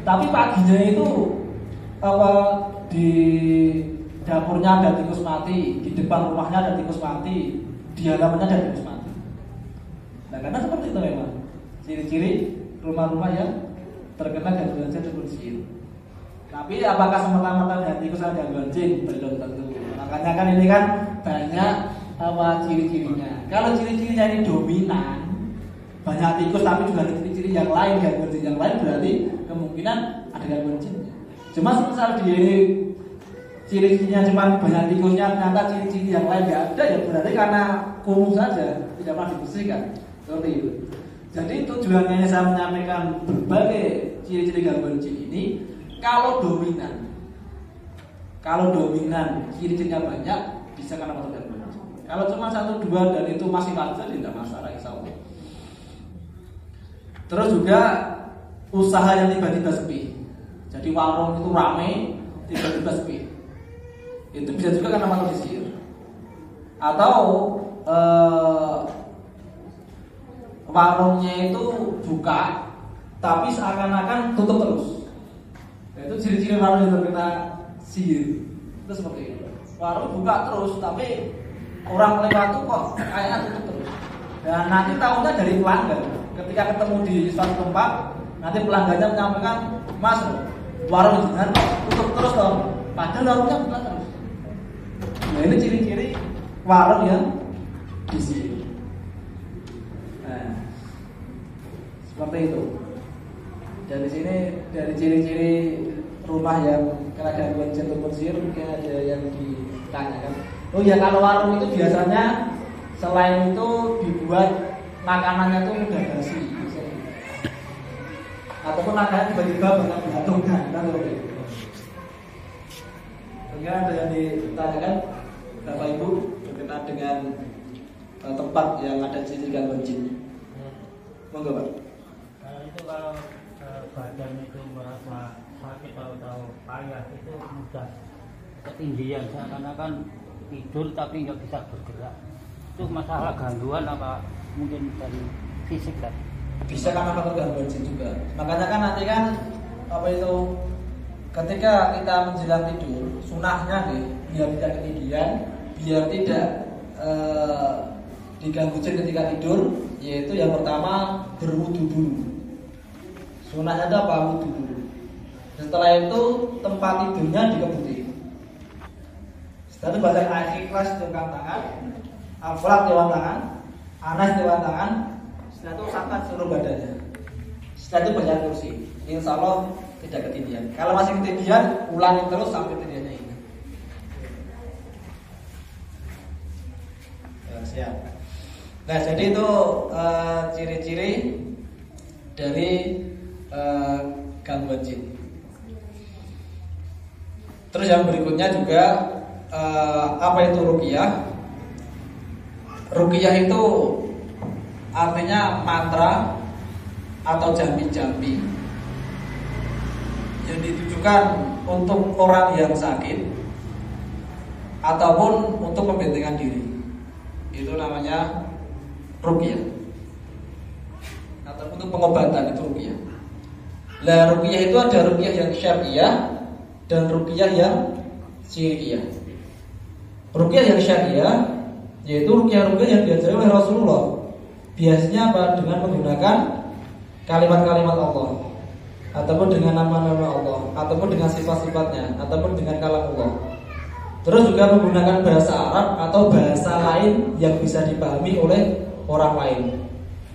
Tapi paginya itu di dapurnya ada tikus mati, di depan rumahnya ada tikus mati, di halamannya ada tikus mati. Nah karena seperti itu memang ciri-ciri rumah-rumah yang terkena gangguan jin ataupun sihir. Tapi apakah semata-mata dengan tikus ada gangguan jin? Belum tentu. Makanya kan ini kan banyak ciri-cirinya. Kalau ciri-cirinya ini dominan, banyak tikus tapi juga ada ciri-ciri yang lain, gangguan jin yang lain, berarti kemungkinan ada gangguan jinnya. Cuma misal di ini ciri-cirinya cuma banyak tikusnya, ternyata ciri-ciri yang lain nggak ada, ya berarti karena kumuh saja, tidak pernah dibersihkan. Seperti itu. Jadi tujuannya saya menyampaikan berbagai ciri-ciri gangguan jin ini. Kalau dominan ciri-cirinya banyak, bisa karena faktor gangguan jin. Kalau cuma 1-2 dan itu masih wajar, tidak masalah insya Allah. Terus juga usaha yang tiba-tiba sepi. Jadi warung itu ramai, tiba-tiba sepi. Itu bisa juga karena faktor sihir. Atau warungnya itu buka tapi seakan-akan tutup terus. Itu ciri-ciri warung yang terkena sihir. Itu seperti itu. Warung buka terus tapi orang lewat tuh kok kayaknya tutup terus. Dan nanti tahunya dari pelanggan. Ketika ketemu di suatu tempat, nanti pelanggannya menyampaikan, "Mas, warung jenengan tutup terus toh." Padahal warungnya buka terus. Nah, ini ciri-ciri warung yang disihir. Seperti itu. Dan di sini dari ciri-ciri rumah yang kena gangguan jin ataupun sihir mungkin ada yang ditanyakan. Oh ya, kalau warung itu biasanya selain itu dibuat makanannya tuh mudah basi, ataupun makanannya tiba-tiba batuk kan, seperti itu. Mungkin ada yang ditanyakan Bapak Ibu berkaitan dengan tempat yang ada ciri gangguan jin. Monggo Pak. Itu kalau badan itu merasa sakit atau payah itu mudah ketinggian, seakan-akan tidur tapi nggak bisa bergerak. Itu masalah gangguan apa mungkin dari fisik kan? Bisa karena faktor gangguan jin juga. Makanya kan nanti kan apa itu ketika kita menjelang tidur, sunahnya nih biar tidak ketinggian, biar tidak diganggu jin ketika tidur, yaitu yang pertama berwudu dulu. Sunahnya itu apa? Wudu dulu. Setelah itu tempat tidurnya dikebuti. Setelah itu baca ayat Ikhlas di tangan, Al-Falaq di tangan, Anas di tangan. Setelah itu usapkan seluruh badannya. Setelah itu baca kursi. Insya Allah tidak ketindihan. Kalau masih ketindihan, ulangi terus sampai ketindihannya ini. Ya, siap. Nah, jadi itu ciri-ciri dari gangguan jin. Terus yang berikutnya juga apa itu ruqyah? Ruqyah itu artinya mantra atau jampi-jampi yang ditujukan untuk orang yang sakit ataupun untuk pembentengan diri. Itu namanya ruqyah. Ataupun untuk pengobatan itu ruqyah. Lah ruqyah itu ada ruqyah yang syariah dan ruqyah yang syirkiyah. Ruqyah yang syariah yaitu ruqyah-ruqyah yang diajarkan oleh Rasulullah. Biasanya apa? Dengan menggunakan kalimat-kalimat Allah, ataupun dengan nama-nama Allah, ataupun dengan sifat-sifatnya, ataupun dengan kalam Allah. Terus juga menggunakan bahasa Arab atau bahasa lain yang bisa dipahami oleh orang lain.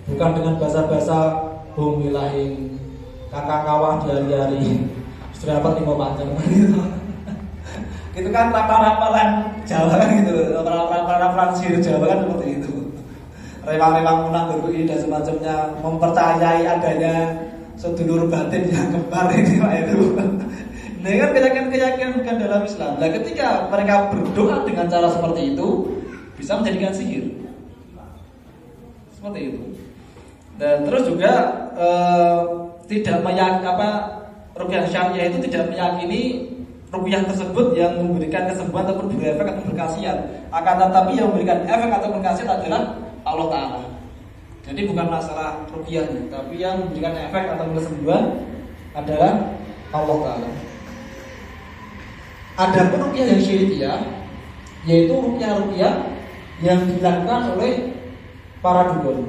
Bukan dengan bahasa-bahasa bumilahin, kakak kawah di hari-hari, sudah dapat 5 panjang gitu. Itu kan rapal-rapalan Jawa kan gitu, rapal-rapalan sihir Jawa kan seperti itu. Remang-remang munang berkuih dan semacamnya, mempercayai adanya sedulur batin yang kembar ini Pak itu. Nah kan keyakinan dalam Islam. Nah ketika mereka berdoa dengan cara seperti itu, bisa menjadikan sihir. Seperti itu. Dan terus juga tidak meyakini ruqyah syariah itu tidak meyakini ruqyah tersebut yang memberikan kesembuhan ataupun berefek atau berkhasiat. Akan tetapi yang memberikan efek atau berkhasiat adalah Allah Ta'ala. Jadi bukan masalah ruqyahnya, tapi yang memberikan efek atau kesembuhan adalah Allah Ta'ala. Ada pun ruqyah yang syirkiyah, yaitu ruqyah-ruqyah yang dilakukan oleh para dukun.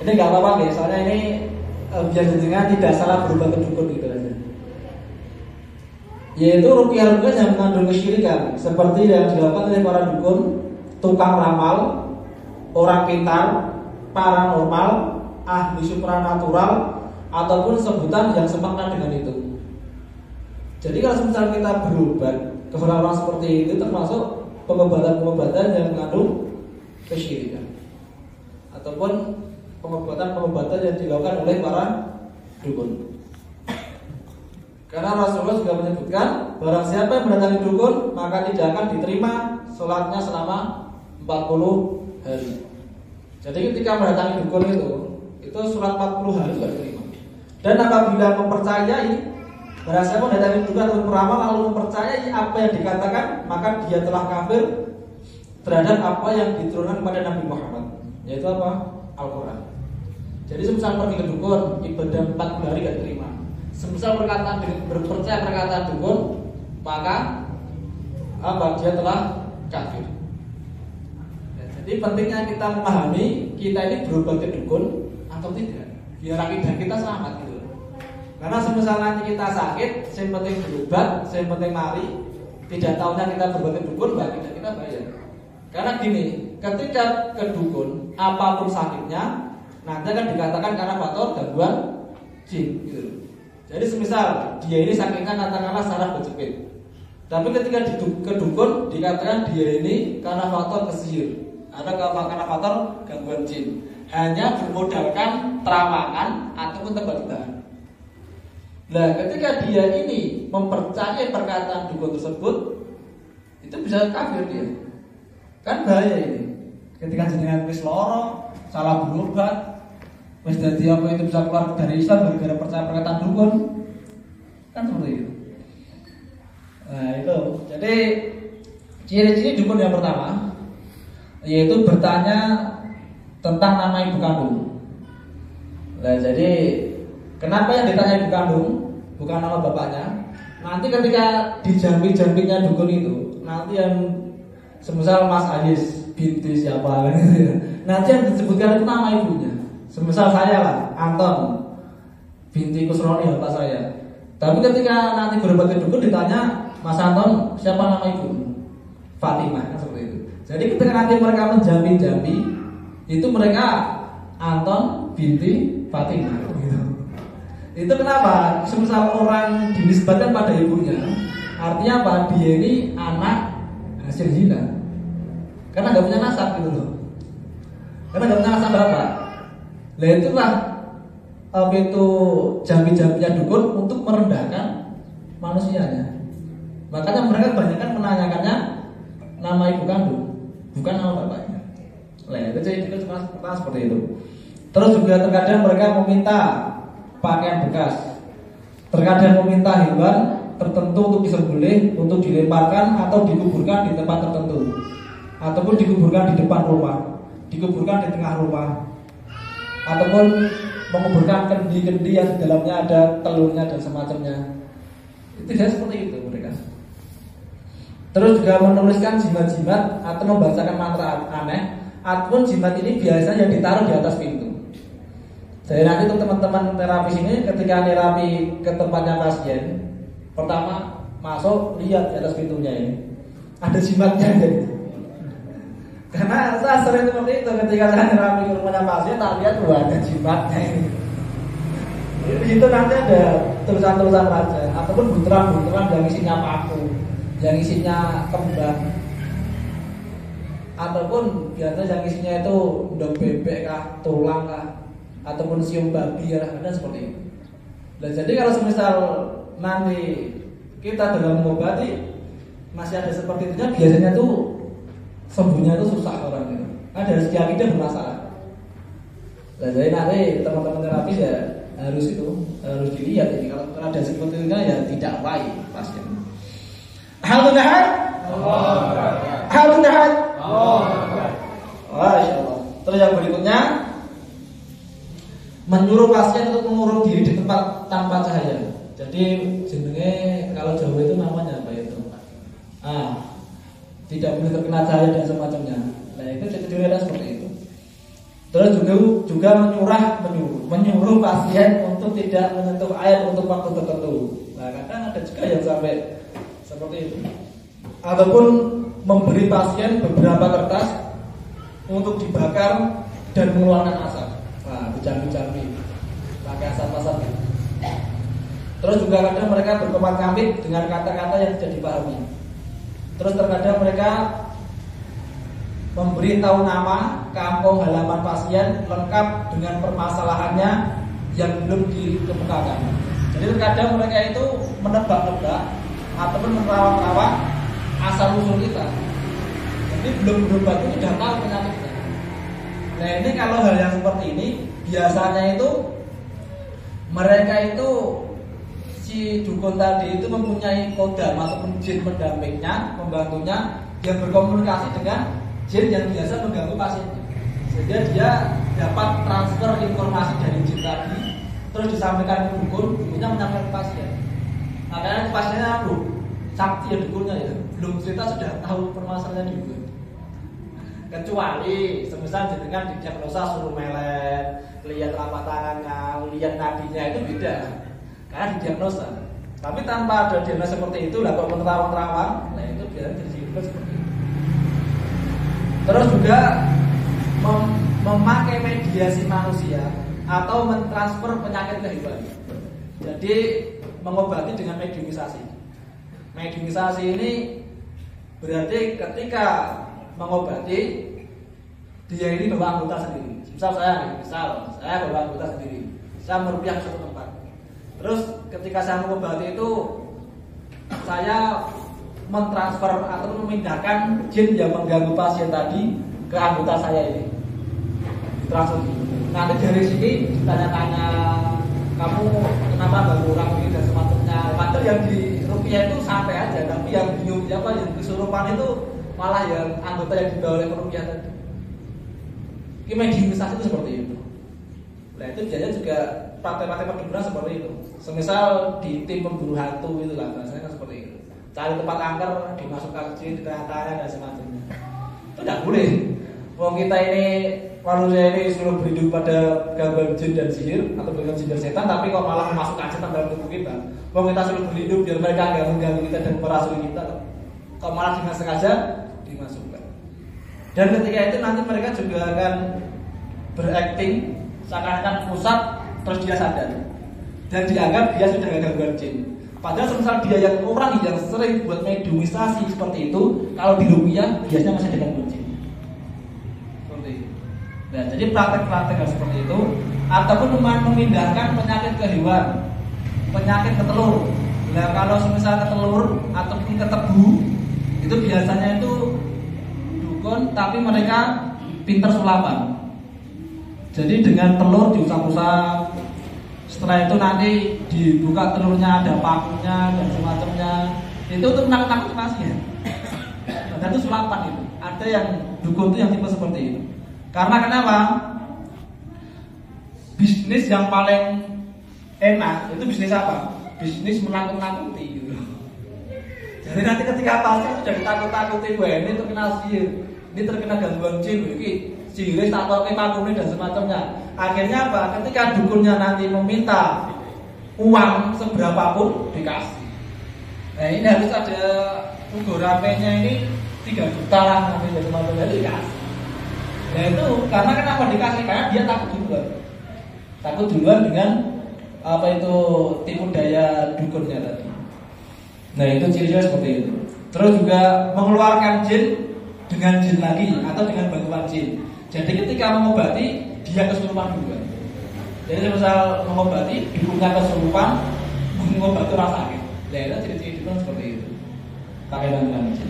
Ini nggak apa-apa ya, soalnya ini biar jenengan tidak salah berubah ke dukun gitu aja. Yaitu ruqyah-ruqyah yang mengandung kesyirikan, seperti yang dilakukan oleh para dukun, tukang ramal, orang pintar, paranormal, ahli supranatural, ataupun sebutan yang semakna dengan itu. Jadi kalau misalnya kita berobat ke orang seperti itu, termasuk pengobatan-pengobatan yang mengandung kesyirikan, ataupun pengobatan-pengobatan yang dilakukan oleh para dukun. Karena Rasulullah juga menyebutkan, barang siapa yang mendatangi dukun, maka tidak akan diterima sholatnya selama 40 hari. Jadi ketika mendatangi dukun itu surat 40 hari tidak diterima. Dan apabila mempercayai, barang siapa mendatangi dukun atau peramal lalu mempercayai apa yang dikatakan, maka dia telah kafir terhadap apa yang diturunkan kepada Nabi Muhammad, yaitu apa? Al-Quran. Jadi semisal pergi ke dukun, ibadah 40 hari tidak diterima. Semisal berpercaya perkataan dukun, maka dia telah kafir. Jadi pentingnya kita memahami kita ini berobat ke dukun atau tidak, biar akidah kita selamat gitu. Karena semisal nanti kita sakit, yang penting berobat, yang penting mari, tidak tahunya kita berobat ke dukun, akidah kita bahaya. Karena gini, ketika ke dukun, apapun sakitnya, nanti akan dikatakan karena faktor gangguan jin gitu. Jadi semisal dia ini sakitnya katakanlah saraf berjepit, tapi ketika ke dukun dikatakan dia ini karena faktor kesihir, karena faktor gangguan jin, hanya bermodalkan terawangan ataupun tebak-tebakan. Nah, ketika dia ini mempercayai perkataan dukun tersebut, itu bisa kafir dia. Kan bahaya ini. Ketika jenengan wis loro, salah berobat, wis dadi apa itu bisa keluar dari Islam gara-gara percaya perkataan dukun. Kan seperti itu. Nah, itu. Jadi ciri-ciri dukun yang pertama yaitu bertanya tentang nama ibu kandung. Nah, jadi kenapa yang ditanya ibu kandung? bukan nama bapaknya. Nanti ketika dijampi-jampinya dukun itu, nanti yang semisal Mas Ayis binti siapa gitu ya. Nanti yang disebutkan itu nama ibunya. Semisal saya lah, Anton binti Kusroni bapak saya. Tapi ketika nanti berobat ke dukun ditanya, Mas Anton siapa nama ibu? Fatimah, kan seperti itu. Jadi ketika nanti mereka menjampi-jampi, itu mereka Anton binti Fatimah gitu. Itu kenapa? Semisal orang dinisbatkan pada ibunya, artinya apa? Dia ini anak hasil zina. Karena nggak punya nasab gitu loh. Karena nggak punya nasab bapak. Nah itulah itu jambi-jambinya dukun untuk merendahkan manusianya. Makanya mereka kebanyakan menanyakannya nama ibu kandung, bukan nama bapaknya. Nah itu cuma seperti itu. Terus juga terkadang mereka meminta pakaian bekas, terkadang meminta hewan tertentu untuk disembelih, untuk dilemparkan atau dikuburkan di tempat tertentu, ataupun dikuburkan di depan rumah, dikuburkan di tengah rumah, ataupun menguburkan kendi-kendi yang di dalamnya ada telurnya dan semacamnya. Itu ya seperti itu mereka. Terus juga menuliskan jimat-jimat atau membacakan mantra aneh, ataupun jimat ini biasanya yang ditaruh di atas pintu. Jadi nanti untuk teman-teman terapis ini ketika terapi ke tempatnya pasien, pertama masuk lihat di atas pintunya ini ada jimatnya gitu. Karena saya sering seperti itu ketika saya terapi ke rumahnya pasien, tak lihat ada jimatnya ini. Di situ nanti ada tulisan-tulisan raja ataupun butiran-butiran yang isinya paku, yang isinya kembang, ataupun biasanya yang isinya itu ndok bebek kah, tulang kah, ataupun siung babi ya, ada seperti itu. Dan jadi kalau semisal nanti kita dalam mengobati masih ada seperti itu, biasanya tuh sembuhnya itu susah orang itu. Ada segi akidah bermasalah. Dan jadi nanti teman-teman terapis ya harus dilihat ini. Kalau ada seperti itu ya tidak baik pasien. Alhamdulillah. Alhamdulillah. Masyaallah. Terus yang berikutnya, menyuruh pasien untuk mengurung diri di tempat tanpa cahaya. Jadi jenenge kalau Jawa itu namanya apa itu? Tidak boleh terkena cahaya dan semacamnya. Nah itu ciri-cirinya seperti itu. Terus juga menyuruh pasien untuk tidak menyentuh air untuk waktu tertentu. Nah kadang ada juga yang sampai seperti itu. Ataupun memberi pasien beberapa kertas untuk dibakar dan mengeluarkan asap. Nah, dijambi-jambi pakai asap-asap. Terus juga kadang mereka berkomat kamit dengan kata-kata yang tidak dipahami. Terus terkadang mereka memberi tahu nama kampung halaman pasien lengkap dengan permasalahannya yang belum dikemukakan. Jadi terkadang mereka itu menebak-nebak ataupun merawat-rawat asal usul kita. Jadi belum berobat itu sudah tahu penyakitnya. Nah ini kalau hal yang seperti ini biasanya itu mereka itu si dukun tadi itu mempunyai kodam ataupun jin pendampingnya, membantunya yang berkomunikasi dengan jin yang biasa mengganggu pasiennya. Sehingga dia dapat transfer informasi dari jin tadi, terus disampaikan ke dukun, dukunnya menyampaikan ke pasien. Makanya pasiennya sakti ya dukunnya ya, belum cerita sudah tahu permasalahannya dukun. Kecuali semisal jenengan didiagnosa suruh melet, lihat telapak tangannya, lihat nadinya itu beda. Karena didiagnosa. Tapi tanpa ada diagnosa seperti itu, lah kalau menerawang-terawang, nah itu biasanya jadi seperti itu. Terus juga memakai mediasi manusia atau mentransfer penyakit ke hewan. Jadi mengobati dengan mediumisasi. Mediumisasi ini berarti ketika mengobati dia ini bawa anggota sendiri. Misal saya bawa anggota sendiri. Saya merupiah suatu tempat. Terus ketika saya mengobati itu saya mentransfer atau memindahkan jin yang mengganggu pasien tadi ke anggota saya ini. Transfer. Nanti dari sini ditanya-tanya, kamu kenapa ganggu orang ini dan semacamnya. Padahal yang di rupiah itu santai aja, tapi yang bingung siapa yang kesurupan itu malah yang anggota yang dibawa oleh rupiah tadi. Mediumisasi itu seperti itu. Nah itu biasanya juga praktek-praktek perdukunan seperti itu. Semisal di tim pemburu hantu itu lah, bahasanya kan seperti itu. Cari tempat angker, dimasukkan jin, di tengah-tengahnya dan semacamnya. Itu tidak boleh. Wong kita ini manusia ini suruh berhidup pada gangguan jin dan sihir atau gangguan jin dan setan, tapi kok malah memasukkan setan dalam tubuh kita. Wong kita suruh berhidup biar mereka nggak mengganggu kita dan merasui kita, kok malah dengan sengaja dimasukkan. Dan ketika itu nanti mereka juga akan berakting seakan-akan pusat, terus dia sadar dan dianggap dia sudah gangguan jin. Padahal semisal dia yang orang yang sering buat mediumisasi seperti itu, kalau di rupiah biasanya masih dengan jin. Seperti itu. Nah, jadi praktek-praktek seperti itu, ataupun memindahkan penyakit ke hewan, penyakit ke telur. Nah, kalau semisal ke telur ataupun ke tebu, itu biasanya itu dukun, tapi mereka pintar sulapan. Jadi dengan telur diusap-usap, setelah itu nanti dibuka telurnya, ada pakunya dan semacamnya. Itu untuk menakut-nakut pasien. Dan itu sulapan itu. Ada yang dukun itu yang tipe seperti itu. Karena kenapa? Bisnis yang paling enak itu bisnis apa? Bisnis menakut-nakuti gitu. Jadi nanti ketika pasien sudah ditakut-takuti, wah ini terkena sihir, ini terkena gangguan jin, ini sihir atau pakunya dan semacamnya. Akhirnya apa? Ketika dukunnya nanti meminta uang seberapapun dikasih. Nah ini harus ada ugo rapenya ini 3 juta lah nanti dan semacamnya dikasih. Nah itu karena kenapa dikasih? Karena dia takut duluan dengan apa itu tipu daya dukunnya tadi. Nah itu ciri-ciri seperti itu. Terus juga mengeluarkan jin dengan jin lagi atau dengan bantuan jin. Jadi ketika mengobati dia kesurupan juga. Jadi misal mengobati dukungan kesurupan, mengobati rasa sakit. Nah itu ciri-ciri dukun seperti itu. Pakai bantuan jin.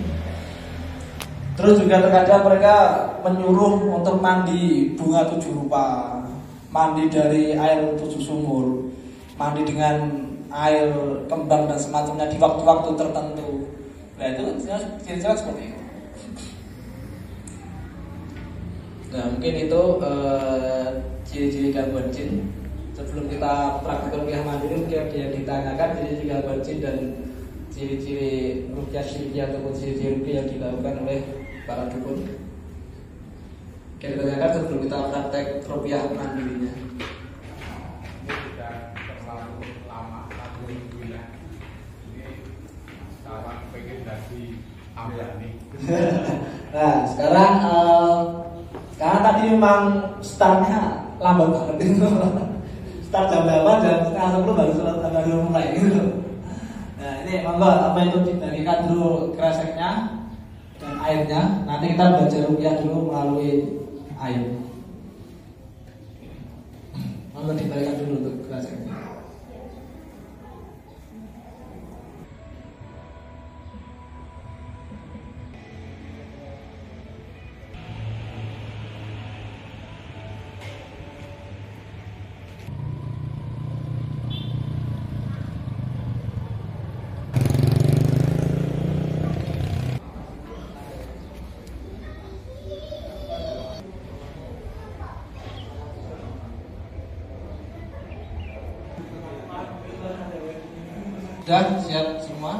Terus juga terkadang mereka menyuruh untuk mandi bunga 7 rupa, mandi dari air 7 sumur, mandi dengan air kembang dan semacamnya di waktu-waktu tertentu. Nah itu ciri-ciri seperti itu. Nah mungkin itu ciri-ciri gangguan jin. Sebelum kita praktik ruqyah mandiri, mungkin yang ditanyakan ciri-ciri gangguan jin dan ciri-ciri ruqyah syirkiyah ataupun ciri-ciri ruqyah yang dilakukan oleh para dukun. Kita tanyakan sebelum kita praktek ruqyah mandirinya. Ini sudah terlalu lama, 1 minggu ya. Ini kawan pengen jadi ambilani. Nah sekarang karena tadi memang startnya lambat banget itu. Start jam 8 dan setengah 10 baru mulai gitu. Nah ini monggo apa itu dibagikan dulu kreseknya dan airnya. Nanti kita baca ruqyah dulu melalui air. Monggo dibagikan dulu untuk kreseknya. Sudah siap semua?